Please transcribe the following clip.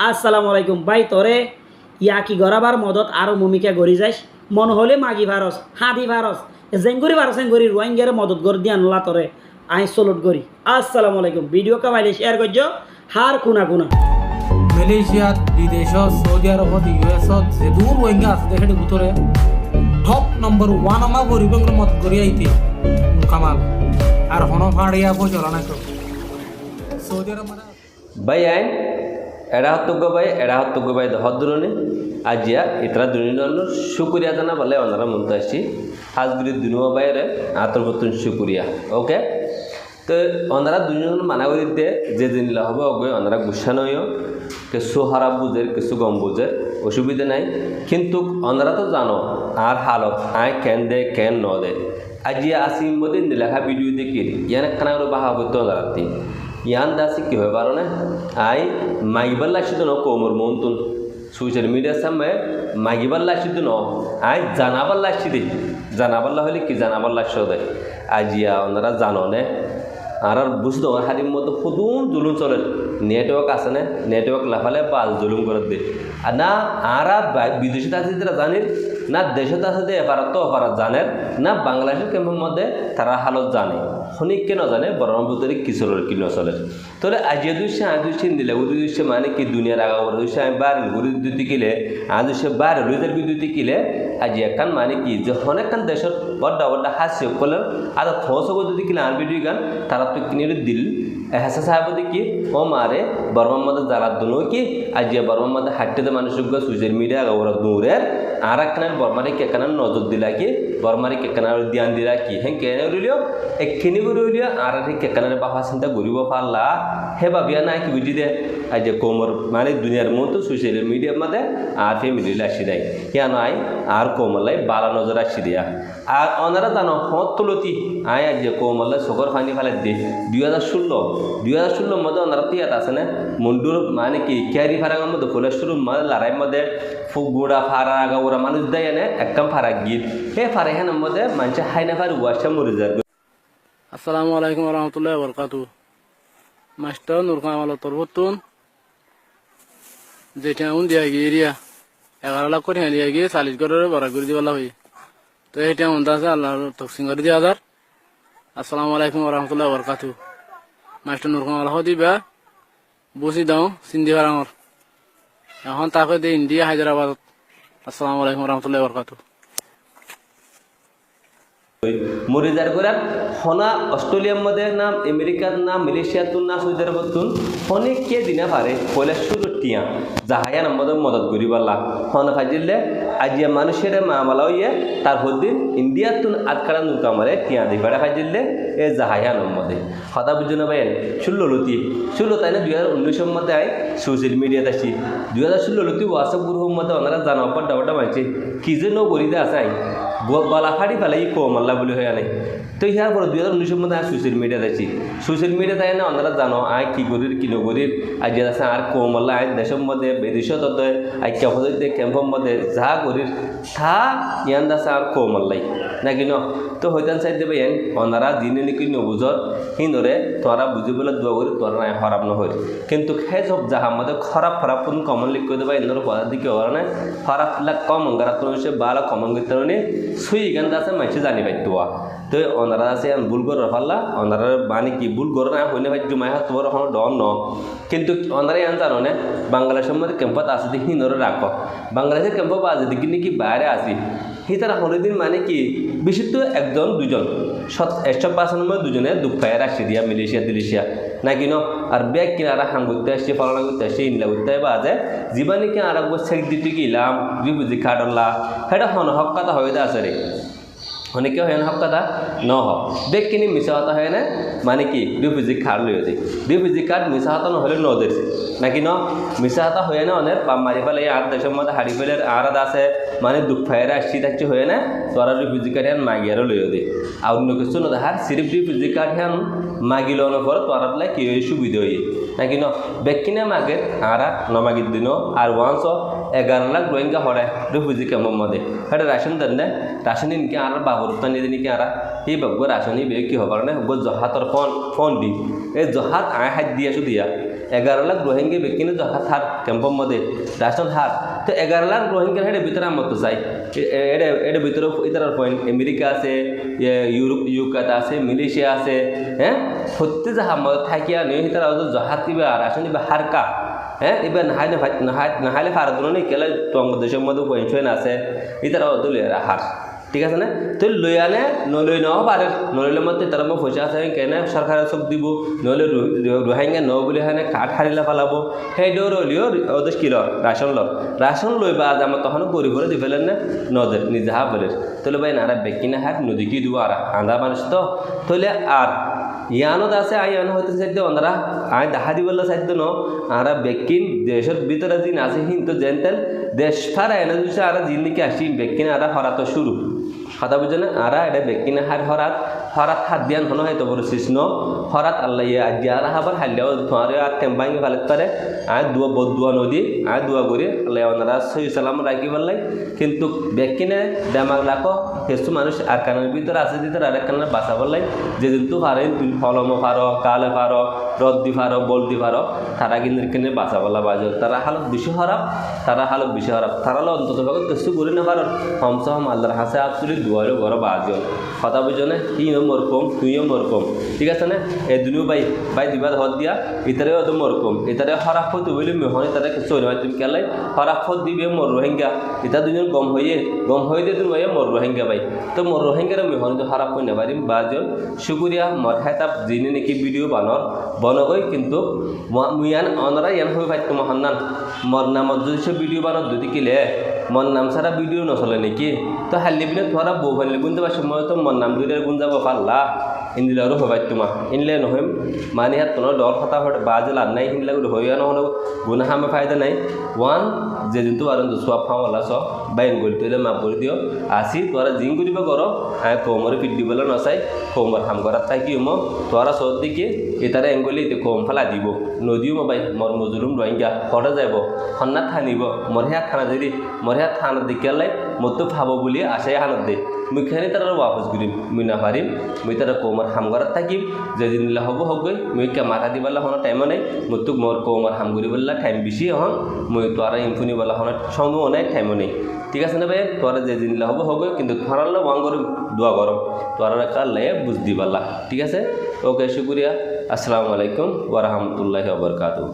আসসালামু আলাইকুম ভাই তোরে ইয়া কি গরাবার মদত আরো মুমিকা গড়ি যাইস মন হলে মাগি ভারস হাদি ভারস জেঙ্গুরি ভারস এঙ্গুরি রোহিঙ্গারে মদত গড় দিয়ে আনলা তোরে আই সলট গড়ি আসসালামু আলাইকুম ভিডিও কামাইলে শেয়ার করছো হার কুনা কুনা মালয়েশিয়াত বিদেশত সৌদি আরবত ইউএসত যে দূর রোহিঙ্গা আছে দেখে ভিতরে টপ নম্বর 1 আমা গরিবঙ্গের মত করি আইতি কামাল আর হন ফাড়িয়া কো চলা তো সৌদি আরব মানে ভাই আইন এরা হত্যজ্ঞ ভাই হদ্দুরনি আজিয়া ইতরা দুনিয়ার শুকুরিয়া জানা বলে ওনারা মনতে আসছি হাজগুড়ি দুনিয়া বাইরে আতরবতুন শুকুরিয়া ওকে তো ওনারা দুনিয়ার মানা করে দিতে যে জিনিস হবে ওকে ওনারা গুসা নয় কিছু খারাপ বুঝে কিছু গম বুঝে অসুবিধা নাই কিন্তু ওনারা তো জানো আর হালত আয় কেন দে কেন ন দে আজিয়া আসিম মধ্যে লেখা ভিডিও দেখি ইয়ান খানা বাহা করতে ওনারা ইয়ান দাসি কি হয় পারো না আই মাইবার লাগছিল ন কোমর মন্তুন সোশ্যাল মিডিয়ার সামনে মাইবার লাগছিল ন আই জানাবার লাগছি দে জানাবার হলে কি জানাবার লাগছে দেয় আজিয়া ওনারা জানো নে আর বুঝতো হারির মতো ফুদুন জুলুম চলে নেটওয়ার্ক আছে না নেটওয়ার্ক লাফালে পাল জুলুম করে দে আর না আর বিদেশে আছে যারা জানির না দেশত আছে যে এপারত তো অপারত জানে না বাংলাদেশের কেমন মধ্যে তারা হালত জানে খনিক কেন জানে ব্রহ্মপুত্রের কিশোরের কি নচলে তাহলে আজিয়া দুইশে দিলে ওই দুইশে মানে কি দুনিয়ার আগা করে দুইশে আমি বার ঘুরি দুটি কিলে আজ দুইশে বার রুইদের বিদ্যুতি কিলে আজি একান মানে কি যে অনেকখান দেশের বড্ডা বড্ডা হাসি করলেন আর থসগো যদি কিলে আর ভিডিও গান তারা তো কিনে দিল এহাসা সাহেব দেখি ও মারে বর্মার মধ্যে জ্বালার দুনো কি আজিয়া বর্মার মধ্যে হাঁটতে মানুষের সোশ্যাল মিডিয়া ওরা দূরের আর একখানের বর্মারে কেকানার নজর দিলা কি বর্মারে কেকানার ধ্যান দিলা কি হ্যাঁ কেন রইলিও একখিনি করে রইলিও আর কেকানার বাবা চিন্তা ঘুরিব পারলা হে ভাবিয়া নাই কি বুঝি দে আজ যে কোমর মানে দুনিয়ার মতো সোশ্যাল মিডিয়ার মধ্যে আর ফ্যামিলি আসি দেয় কেন আই আর কোমলাই বালা নজর আসি দিয়া আর ওনারা জানো হত তুলতি আয় আজ যে কোমলাই চোখর ফানি ফেলে দিয়ে 2016 মধ্যে ওনারা তিয়াত আছে না মুন্ডুর মানে কি ক্যারি ফারাঙের মধ্যে ফুলের শুরু মানে লড়াইয়ের মধ্যে ফুগুড়া ফারা আগা ওরা মানুষ দেয় এনে একদম ফারাক গীত হে ফারাইখানের মধ্যে মানুষের হাইনা ফার ওয়াশা মরে যায়। আসসালামু আলাইকুম ওয়া রাহমাতুল্লাহি ওয়া বারাকাতুহু মাস্টার নূর কামাল তরবতুন যেটা দিয়া গিরিয়া 11 লাখ করে হারিয়ে গিয়ে 40 করে বড় করে দিবালা হই তো এটা মন্দ আছে আল্লাহর তকসিম করে দিয়া হাজার। আসসালামু আলাইকুম ওয়া রাহমাতুল্লাহি ওয়া বারাকাতুহু মাস্টার নূর কামাল হদিবা বসি দাও সিন্ধি ফারাঙর এখন তাকে দে ইন্ডিয়া হায়দ্রাবাদ। আসসালামু আলাইকুম ওয়া রাহমাতুল্লাহি ওয়া বারাকাতুহু মরে যার করে হনা অস্ট্রেলিয়ার মধ্যে না আমেরিকার না মালয়েশিয়াতুন না সৌদি আরবতুন অনেক কে দিনা পারে পয়লা শুরু টিয়া জাহায়ান আমাদের মদত করি পারলা হনা ফাজিলে আজিয়া মানুষের মামালা হইয়ে তারপর দিন ইন্ডিয়াতুন আটকারা নৌকা মারে টিয়া দি পারে ফাজিলে এ জাহায়ান মধ্যে হতা বুঝো না ভাই ষোলো তাই না 2019 মধ্যে আয় সোশ্যাল মিডিয়াতে আসি 2016 লতি হোয়াটসঅ্যাপ গ্রুপের মধ্যে ওনারা জানা পড়া ওটা মানছে কি যে নো করিতে আসে আই গলা ফাড়ি ফেলাই কোমাল্লা বলে হয়ে আনে তো ইয়ার পরে 2019 মধ্যে সোশ্যাল মিডিয়াতে আছি সোশ্যাল মিডিয়াতে আয় না ওনারা জানো আয় কি করির কি নগরীর আজ যে আছে আর কোমাল্লা আয় দেশের মধ্যে বিদেশত আই ক্যাম্পতে ক্যাম্পের মধ্যে যা করির থা ইয়ান দাসে আর কোমাল্লাই নাকি ন তো হইতান চাই দেবে এন ওনারা যিনি নাকি নবুঝর হিন্দরে তোরা বুঝি বলে দোয়া করি তোরা নাই খারাপ নহয় কিন্তু সেই সব যাহা মধ্যে খারাপ কোন কমন লিখ করে দেবা এনার পদার দিকে ওরা নাই খারাপ লাগ কম অঙ্গারা তো ভালো কমন করতে সুই গান আছে মাইছে জানি পাই তোয়া তো ওনারা আছে ভুল করে পারলা ওনারা মানে কি ভুল করে না হইলে ভাই জুমাই হাত তোমার কোনো ডর ন কিন্তু ওনারা ইয়ান জানো না বাংলাদেশের মধ্যে ক্যাম্পত আছে দেখি নরে রাখ বাংলাদেশের ক্যাম্প বাজে দেখি নাকি বাইরে আসি সি তারা হলিদিন মানে কি বেশি তো একজন দুজন 100% মধ্যে দুজনে দুঃখ পায় রাখছি দিয়া মালয়েশিয়া নাকি ন আর ব্যাগ কিনারা হাং করতে আসছে পালনা করতে আসছে ইনলা করতে বাজে জীবা নাকি আর একবার চেক দিতে গেলাম রিফিউজি কার্ডলা সেটা হক কথা হয়ে আছে রে অনেকে হয় না হক কথা ন হক ব্যাগ কিনি মিশা হতা হয় না মানে কি রিফিউজি কার্ড লই যায় রিফিউজি কার্ড মিশা হতা নহলে ন দেছে নাকি ন মিশা হতা হয় না অনেক বা মারি ফেলে আর দেশের মধ্যে হারি ফেলে আর আছে মানে দুঃখ ফায়ারে আসছি থাকছে হয় না তোরা রিফিউজি কার্ড হ্যান মাগিয়ারও লইও দে আর অন্য কিছু ন দেখার সিরিফ রিফিউজি কার্ড হ্যান মাগি লওয়ার পর তোরা পেলে কি সুবিধা হয়ে নাকি ন ব্যাগ কিনে মাগে আর নমাগির দিনও আর 11 লাখ রোহিঙ্গা হরে রিফিউজি ক্যাম্পের মধ্যে সেটা রাশন দেন না রাশন ইনকে আর বাবর তানিয়ে দিন কি আর সি বাবু রাশনি বে কি হবার না হব জহাতর ফোন দি এই জহাত আয় হাত দিয়ে আছো দিয়া 11 লাখ রোহিঙ্গা বেকিনে জহাত হার ক্যাম্পের মধ্যে রাশন হার তো 11 লাখ রোহিঙ্গার হেডে ভিতরে আমার তো চাই এর ভিতরে ইতার পয়েন্ট আমেরিকা আছে ইউকাত আছে মালয়েশিয়া আছে হ্যাঁ সত্যি যাহা মদত থাকিয়া নিয়ে তারা জহাত দিবে আর রাশন দিবে হারকা হ্যাঁ এবার নাহাইলে ফারাদুনো নেই কেলে বাংলাদেশের মধ্যে পয়েন্ট আছে ইতারা দলীয় হার ঠিক আছে না তো লই আনে নলই নাও পারে নলইলে মধ্যে তারা মই পয়সা আছে কেনে সরকারে চক দিব নহলে রোহিঙ্গা ন বলে হানে কাঠ হারিলে ফেলাব সেই দৌড় হলিও ওদের কি রাশন লইবা আজ আমার তখন গরিব করে দি ফেলেন না নদের নিজে হা বলে তাহলে ভাই নারা বেকিনা হাত নদী কি দিব আর আন্ধা মানুষ তো তাহলে আর ইয়ানত আছে আইয়ান হয়তো সাধ্য ওনারা আই দেখা দিবলে সাধ্য ন আরা বেকিন দেশের ভিতরে দিন আছে কিন্তু জেনতেন দেশ ফারা এনে দিছে আর জিন্দিকে আসি বেকিন আরা হরাতো শুরু কথা বুঝে না আরা এটা বেকিনা হরাত হাত দিয়ান হন হয়তো বড় কৃষ্ণ হরাত আল্লাহ ইয়া আর হাবার হাল্লাও ধোয়ারে আর টেম্বাই ফালেত পারে আয় দুয়া নদী আয় দুয়া করি আল্লাহ ওনারা সহি সালাম রাখি পারলাই কিন্তু বেকিনে দেমাগ লাখো কিছু মানুষ আর কানের ভিতরে আছে দিতে আর কানের বাঁচা পারলাই যেদিন তো পারে ফলমো পারো কালে পারো রদ দি পারো বল দি পারো তারা কিন্তু বাঁচা বলা বাজল তারা হালত বেশি খারাপ তারা অন্তত কিছু করে না পারো হমসহম আল্লাহর হাসে আপনি দুয়ারও ঘর বাজল কথা বুঝো না তুইও মরকম ঠিক আছে না এই দুনিও বাই দিবার হদ দিয়া ইতারে অত মরকম ইতারে হরাপ হতে বলে মেহনে তারা কিছু হয় তুমি কেলাই হরাপ হদ দিবে মর রোহিঙ্গা ইতা দুজন গম হয়ে দিয়ে তুমি মর রোহিঙ্গা বাই তো মর রোহিঙ্গার মেহনে তো হরাপ হয়ে নেবারিম বাজল শুকুরিয়া মর হেতাব যিনি নাকি ভিডিও বনগই কিন্তু মুয়ান অনরা ইয়ান হয়ে পাইতো মহান্নান মর নামত যদি সে ভিডিও বানত যদি কিলে মন নাম ছাড়া ভিডিও নচলে নাকি তো হাল্লি বিনে তোরা বউ ফাইলে গুণ যাবার সময় তো মন নাম দুইটার গুণ যাব পারলা ইন্দিলারও হবাই তোমা ইনলে নহম মানে হাত তোর ডর কথা হয়ে বাজে লাভ নাই হিনলা হইয়া নহলে গুণা হামে ফায়দা নাই ওয়ান যে দিন তো আর সোয়াব ফাওয়ালা স বাইন গলি তুলে মাপ করে দিও আসি তোরা জিং করিব কর কোমরে পিট দিবলে নচাই কোমর হাম করার তাই কি হম তোরা সর দিকে এটারে এঙ্গলি কোম ফেলা দিব নদীও মাবাই মর মজুরুম রোহিঙ্গা ফটে যাব হন্না থানিব মরহিয়া থানা যদি মরহিয়া থানা দিকে লাই মতো ফাব বলি আশাই হানত দে মুখানি তারা ওয়াপস করিম মুই না পারিম মুই তারা কোমর হাম করার থাকিম যেদিন হব হগৈ মুই কে মাথা দিবলা হন টাইমও নাই মতো মোর কোমর হাম করিবলা টাইম বেশি হন মুই তোরা ইনফুনিবলা হন সময়ও নাই টাইমও নেই ঠিক আছে না ভাই তোরা যেদিন হব হগৈ কিন্তু ধরালে ওয়াং করিম দোয়া গরম তোরা কার লাগে বুঝ দিবালা ঠিক আছে ওকে শুক্রিয়া আসসালামু আলাইকুম ওয়া রাহমাতুল্লাহি ওয়া বারাকাতুহু